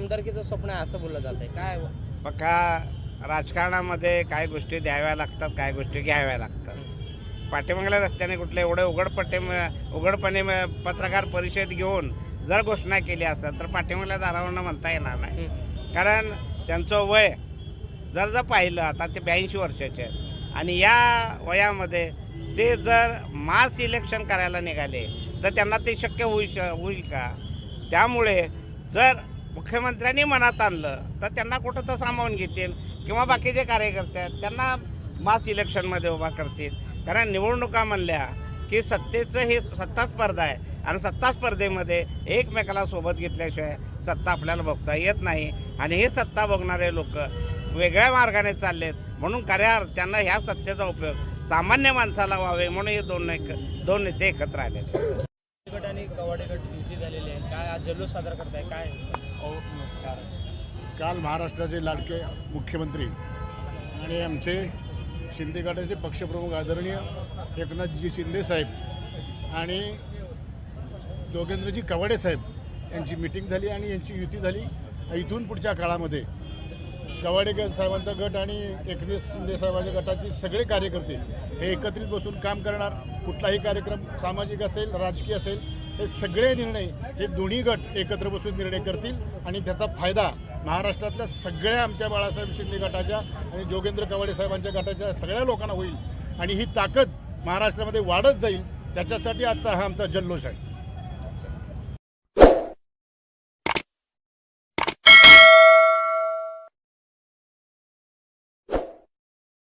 आमदारकीचं स्वप्न आहे असं बोललं जात आहे, काय? बघा, राजकारणामध्ये काही गोष्टी द्याव्या लागतात, काही गोष्टी घ्याव्या लागतात. पाठीमागल्या रस्त्याने कुठले एवढे उघडपणे पत्रकार परिषद घेऊन जर घोषणा केली असतात तर पाठीमागल्या दारावरनं म्हणता येणार नाही. कारण त्यांचं वय जर पाहिलं आता ते 82 वर्षाचे आहेत आणि या वयामध्ये ते जर मास इलेक्शन करायला निघाले तर त्यांना ते शक्य होईल का? त्यामुळे जर मुख्यमंत्र्यांनी मनात आणलं तर त्यांना कुठं तर सामावून घेतील किंवा बाकीचे कार्यकर्ते आहेत त्यांना मास इलेक्शनमध्ये उभा करतील. कारण निवडणुका म्हणल्या की सत्तेचं हे सत्ता स्पर्धा आहे आणि सत्ता स्पर्धेमध्ये एकमेकाला सोबत घेतल्याशिवाय सत्ता आपल्याला बघता येत नाही. आणि हे सत्ता बघणारे लोक वेगळ्या मार्गाने चाललेत म्हणून त्यांना ह्या सत्तेचा उपयोग सामान्य माणसाला व्हावे म्हणून हे दोन नेते एकत्र आलेले. गट आणि कवाडे गट युती झालेली आहे, काय आज जल्लोष साजरा करताय, काय? काल महाराष्ट्राचे लाडके मुख्यमंत्री आणि आमचे शिंदे गटाचे पक्षप्रमुख आदरणीय एकनाथजी शिंदे साहेब आणि जोगेंद्रजी कवाडे साहेब यांची मिटिंग झाली आणि यांची युती झाली. इथून पुढच्या काळामध्ये कवाडे साहेबांचा गट आणि एकनाथ शिंदे साहेबांच्या गटाचे सगळे कार्यकर्ते हे एकत्रित बसून काम करणार. कुठलाही कार्यक्रम सामाजिक असेल, राजकीय असेल, हे सगळे निर्णय हे दोन्ही गट एकत्र बसून निर्णय करतील आणि त्याचा फायदा महाराष्ट्रातल्या सगळ्या आमच्या बाळासाहेब शिंदे गटाच्या आणि जोगेंद्र कवाडे साहेबांच्या गटाच्या सगळ्या लोकांना होईल आणि ही ताकद महाराष्ट्रामध्ये वाढत जाईल. त्याच्यासाठी आजचा हा आमचा जल्लोष आहे.